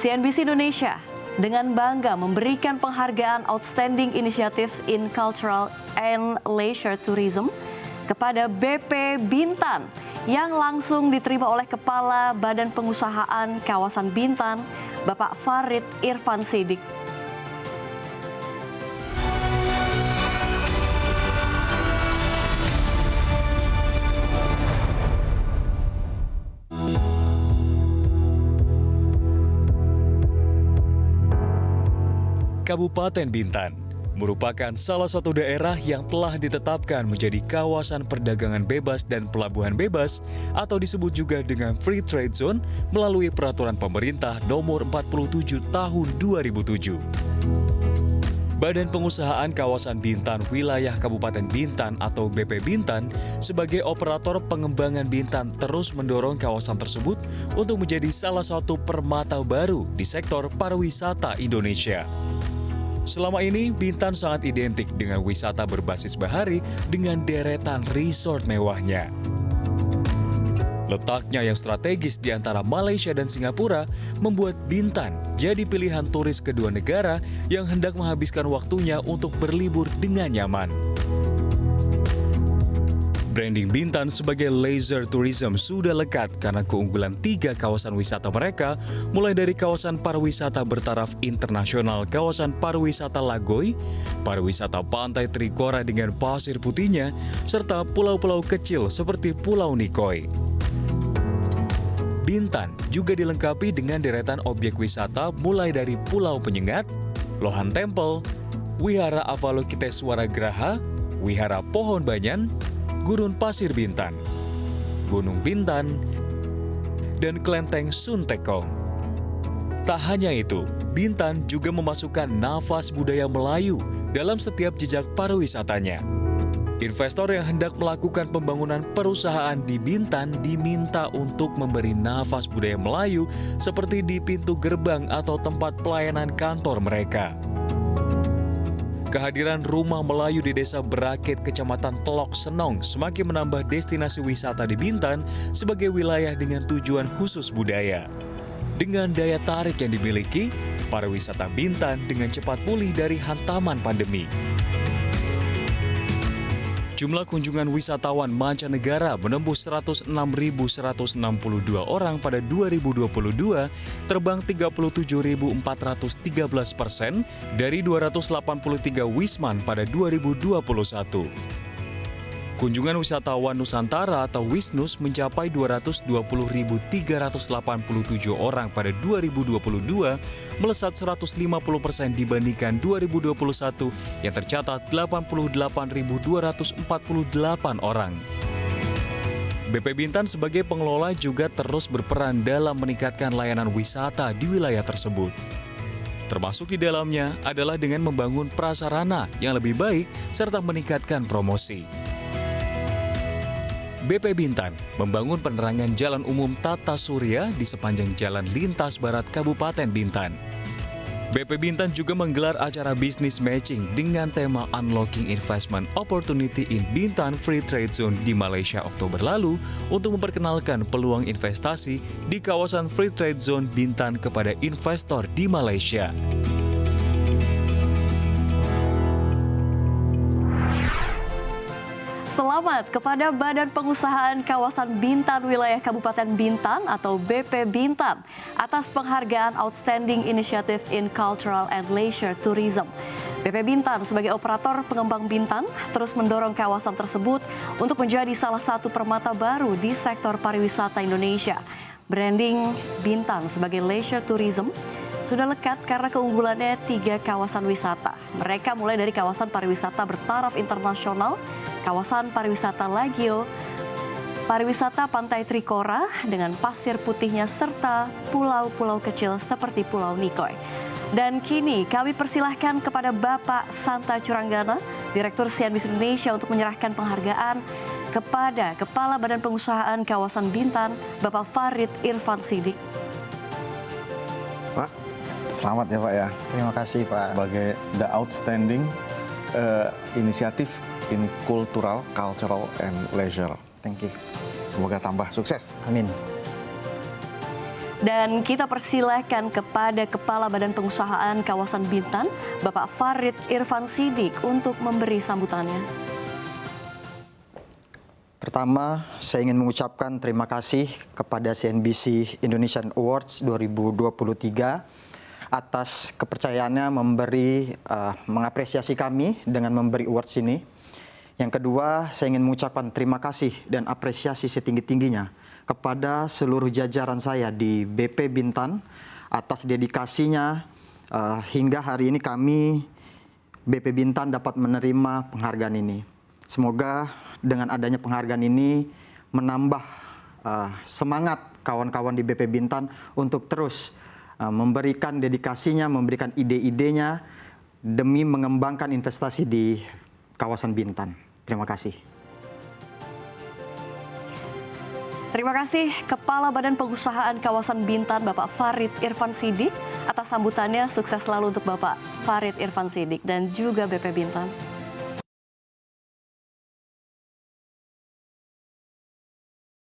CNBC Indonesia dengan bangga memberikan penghargaan Outstanding Initiative in Cultural and Leisure Tourism kepada BP Bintan yang langsung diterima oleh Kepala Badan Pengusahaan Kawasan Bintan, Bapak Farid Irfan Siddiq. Kabupaten Bintan merupakan salah satu daerah yang telah ditetapkan menjadi kawasan perdagangan bebas dan pelabuhan bebas atau disebut juga dengan Free Trade Zone melalui Peraturan Pemerintah Nomor 47 Tahun 2007. Badan Pengusahaan Kawasan Bintan Wilayah Kabupaten Bintan atau BP Bintan sebagai operator pengembangan Bintan terus mendorong kawasan tersebut untuk menjadi salah satu permata baru di sektor pariwisata Indonesia. Selama ini, Bintan sangat identik dengan wisata berbasis bahari dengan deretan resort mewahnya. Letaknya yang strategis di antara Malaysia dan Singapura membuat Bintan jadi pilihan turis kedua negara yang hendak menghabiskan waktunya untuk berlibur dengan nyaman. Branding Bintan sebagai leisure tourism sudah lekat karena keunggulan 3 kawasan wisata mereka, mulai dari kawasan pariwisata bertaraf internasional kawasan pariwisata Lagoy, pariwisata pantai Trikora dengan pasir putihnya, serta pulau-pulau kecil seperti Pulau Nikoi. Bintan juga dilengkapi dengan deretan objek wisata mulai dari Pulau Penyengat, Lohan Temple, Wihara Avalokiteswara Graha, Wihara Pohon Banyan, Gurun Pasir Bintan, Gunung Bintan, dan Kelenteng Sun Tekong. Tak hanya itu, Bintan juga memasukkan nafas budaya Melayu dalam setiap jejak pariwisatanya. Investor yang hendak melakukan pembangunan perusahaan di Bintan diminta untuk memberi nafas budaya Melayu seperti di pintu gerbang atau tempat pelayanan kantor mereka. Kehadiran rumah Melayu di Desa Berakit, Kecamatan Telok Senong semakin menambah destinasi wisata di Bintan sebagai wilayah dengan tujuan khusus budaya. Dengan daya tarik yang dimiliki, pariwisata Bintan dengan cepat pulih dari hantaman pandemi. Jumlah kunjungan wisatawan mancanegara menembus 106.162 orang pada 2022, terbang 37.413% dari 283 wisman pada 2021. Kunjungan wisatawan Nusantara atau Wisnus mencapai 220.387 orang pada 2022, melesat 150% dibandingkan 2021 yang tercatat 88.248 orang. BP Bintan sebagai pengelola juga terus berperan dalam meningkatkan layanan wisata di wilayah tersebut. Termasuk di dalamnya adalah dengan membangun prasarana yang lebih baik serta meningkatkan promosi. BP Bintan membangun penerangan jalan umum Tata Surya di sepanjang jalan lintas barat Kabupaten Bintan. BP Bintan juga menggelar acara bisnis matching dengan tema Unlocking Investment Opportunity in Bintan Free Trade Zone di Malaysia Oktober lalu untuk memperkenalkan peluang investasi di kawasan Free Trade Zone Bintan kepada investor di Malaysia. Selamat kepada Badan Pengusahaan Kawasan Bintan Wilayah Kabupaten Bintan atau BP Bintan atas penghargaan Outstanding Initiative in Cultural and Leisure Tourism. BP Bintan sebagai operator pengembang Bintan terus mendorong kawasan tersebut untuk menjadi salah satu permata baru di sektor pariwisata Indonesia. Branding Bintan sebagai leisure tourism sudah lekat karena keunggulannya 3 kawasan wisata. Mereka mulai dari kawasan pariwisata bertaraf internasional, kawasan pariwisata Lagio, pariwisata Pantai Trikora dengan pasir putihnya, serta pulau-pulau kecil seperti Pulau Nikoi. Dan kini kami persilahkan kepada Bapak Santa Curanggana, Direktur CNBC Indonesia untuk menyerahkan penghargaan kepada Kepala Badan Pengusahaan Kawasan Bintan, Bapak Farid Irfan Siddiq. Pak, selamat ya Pak ya. Terima kasih Pak. Sebagai the outstanding inisiatif in cultural, and leisure. Thank you. Semoga tambah sukses. Amin. Dan kita persilahkan kepada Kepala Badan Pengusahaan Kawasan Bintan, Bapak Farid Irfan Siddiq untuk memberi sambutannya. Pertama, saya ingin mengucapkan terima kasih kepada CNBC Indonesian Awards 2023 atas kepercayaannya mengapresiasi kami dengan memberi awards ini. Yang kedua, saya ingin mengucapkan terima kasih dan apresiasi setinggi-tingginya kepada seluruh jajaran saya di BP Bintan atas dedikasinya hingga hari ini kami BP Bintan dapat menerima penghargaan ini. Semoga dengan adanya penghargaan ini menambah semangat kawan-kawan di BP Bintan untuk terus memberikan dedikasinya, memberikan ide-idenya demi mengembangkan investasi di kawasan Bintan. Terima kasih. Terima kasih Kepala Badan Pengusahaan Kawasan Bintan Bapak Farid Irfan Siddiq atas sambutannya. Sukses selalu untuk Bapak Farid Irfan Siddiq dan juga BP Bintan.